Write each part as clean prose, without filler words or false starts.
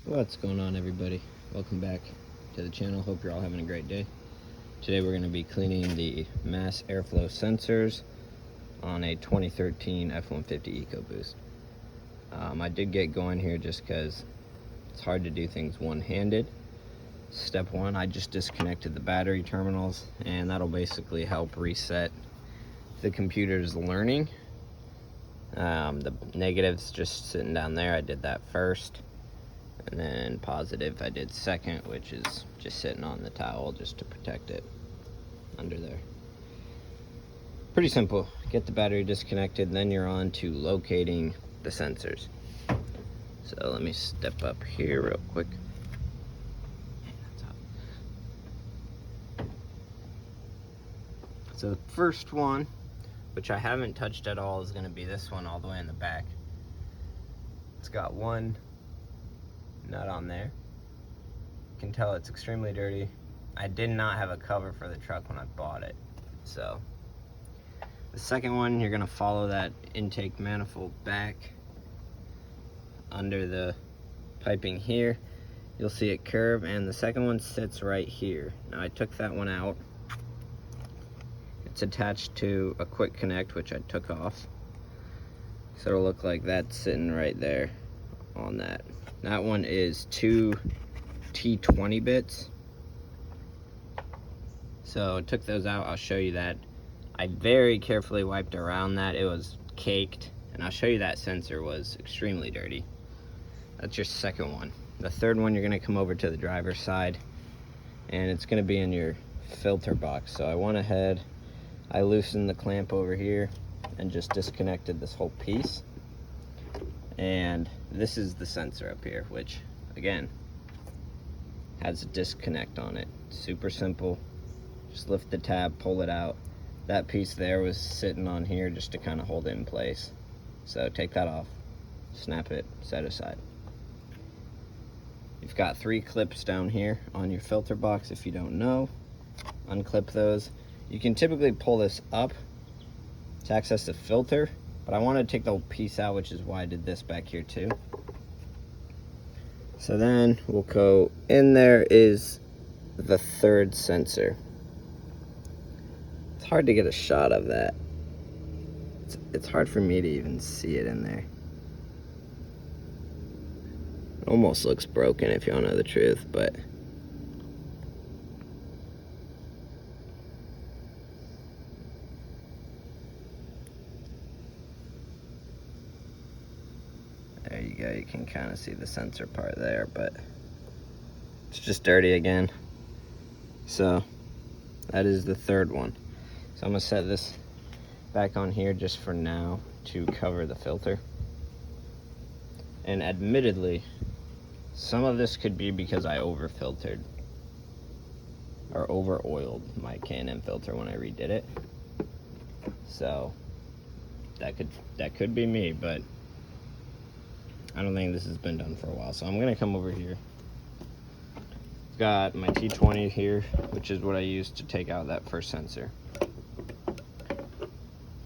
What's going on, everybody? Welcome back to the channel. Hope you're all having a great day. Today we're going to be cleaning the mass airflow sensors on a 2013 F-150 EcoBoost. I did get going here just because it's hard to do things one-handed. Step one, I just disconnected the battery terminals, and that'll basically help reset the computer's learning. The negatives just sitting down there, I did that first. And then positive I did second, which is just sitting on the towel just to protect it under there. Pretty simple. Get the battery disconnected, then you're on to locating the sensors. So let me step up here real quick. So the first one, which I haven't touched at all, is going to be this one all the way in the back. It's got one nut on there. You can tell it's extremely dirty. I did not have a cover for the truck when I bought it. So the second one, you're gonna follow that intake manifold back under the piping here. You'll see it curve, and the second one sits right here. Now I took that one out. It's attached to a quick connect, which I took off. So it'll look like that's sitting right there on that. That one is 2 T20 bits. So I took those out. I'll show you that. I very carefully wiped around that. It was caked, and I'll show you that sensor was extremely dirty. That's your second one. The third one, you're gonna come over to the driver's side, and it's gonna be in your filter box. So I went ahead, I loosened the clamp over here and just disconnected this whole piece. And this is the sensor up here, which again has a disconnect on it. Super simple. Just lift the tab, pull it out. That piece there was sitting on here just to kind of hold it in place. So take that off, snap it, set aside. You've got 3 clips down here on your filter box. If you don't know, unclip those. You can typically pull this up to access the filter, but I want to take the whole piece out, which is why I did this back here too. So then we'll go in. There is the third sensor. It's hard to get a shot of that. It's hard for me to even see it in there. It almost looks broken if you want to know the truth, but there you go. You can kind of see the sensor part there, but it's just dirty again. So that is the third one. So I'm gonna set this back on here just for now to cover the filter. And admittedly, some of this could be because I over filtered or over oiled my K&M filter when I redid it. So that could be me, but I don't think this has been done for a while. So I'm gonna come over here. Got my T20 here, which is what I used to take out that first sensor.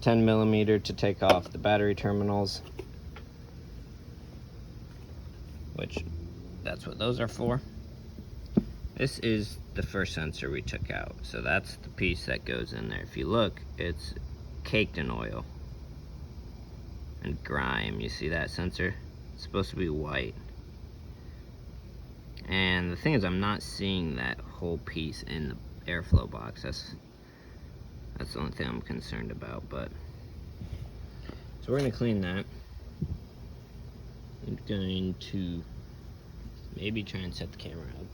10mm to take off the battery terminals, which that's what those are for. This is the first sensor we took out. So that's the piece that goes in there. If you look, it's caked in oil and grime. You see that sensor? It's supposed to be white. And the thing is, I'm not seeing that whole piece in the airflow box. That's the only thing I'm concerned about. But so we're gonna clean that. I'm going to maybe try and set the camera up.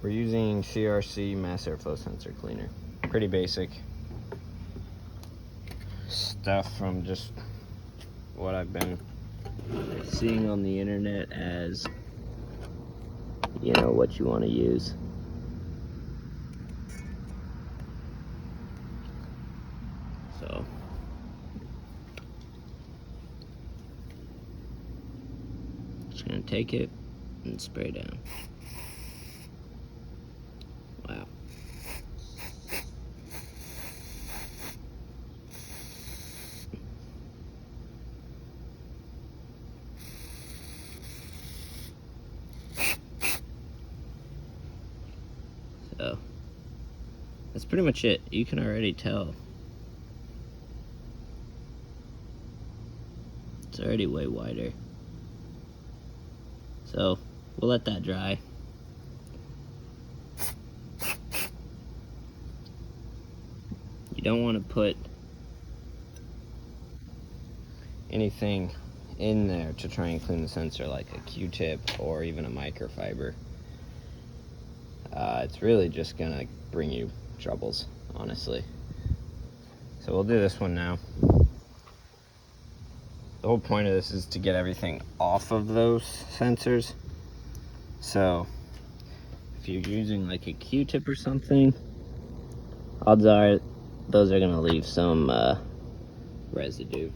We're using CRC mass airflow sensor cleaner. Pretty basic stuff from just what I've been seeing on the internet as, you know, what you want to use. So just gonna take it and spray down. Wow. that's pretty much it. You can already tell it's already way wider. So we'll let that dry. You don't want to put anything in there to try and clean the sensor, like a Q-tip or even a microfiber. It's really just gonna bring you troubles, honestly. So we'll do this one now. The whole point of this is to get everything off of those sensors. So if you're using like a Q-tip or something, odds are those are gonna leave some residue.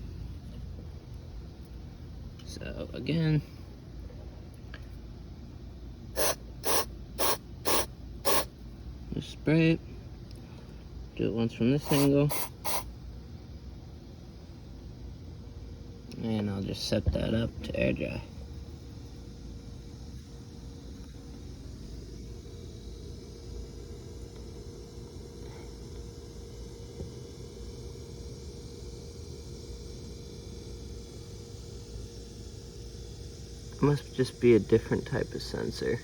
So again, just spray it. Do it once from this angle. And I'll just set that up to air dry. It must just be a different type of sensor.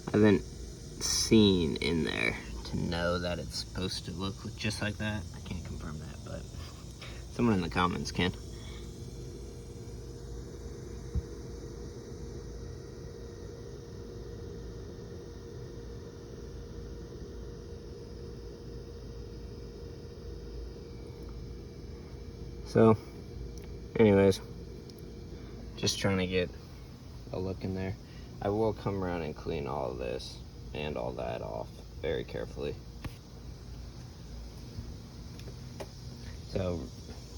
I haven't seen in there to know that it's supposed to look just like that. I can't confirm that, but someone in the comments can. So, anyways, just trying to get a look in there. I will come around and clean all of this and all that off very carefully. So,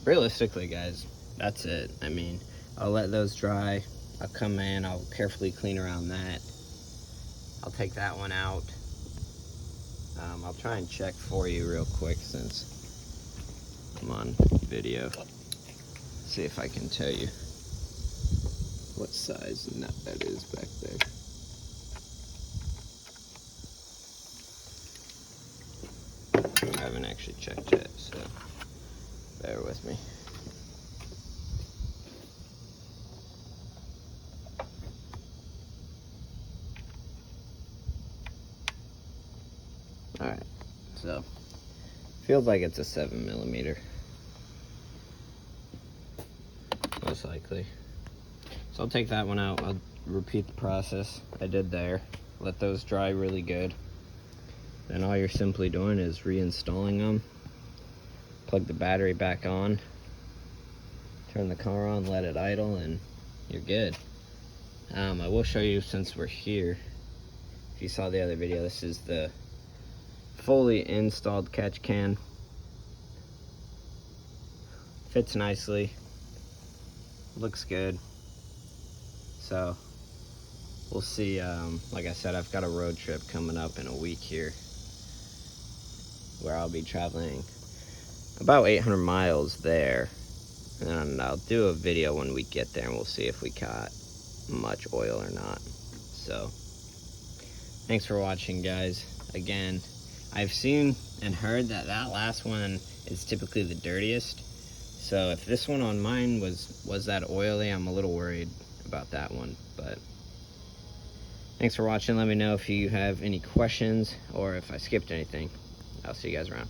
realistically, guys, that's it. I mean, I'll let those dry. I'll come in, I'll carefully clean around that. I'll take that one out. I'll try and check for you real quick since I'm on video. See if I can tell you what size nut that is back there. I haven't actually checked yet, so bear with me. Alright, so feels like it's a 7mm, most likely. So I'll take that one out. I'll repeat the process I did there. Let those dry really good. Then all you're simply doing is reinstalling them. Plug the battery back on. Turn the car on, let it idle, and you're good. I will show you since we're here. If you saw the other video, this is the fully installed catch can. Fits nicely. Looks good. So we'll see. Like I said, I've got a road trip coming up in a week here where I'll be traveling about 800 miles there, and I'll do a video when we get there and we'll see if we caught much oil or not. So thanks for watching, guys. Again, I've seen and heard that last one is typically the dirtiest. So if this one on mine was that oily, I'm a little worried about that one. But thanks for watching. Let me know if you have any questions or if I skipped anything. I'll see you guys around.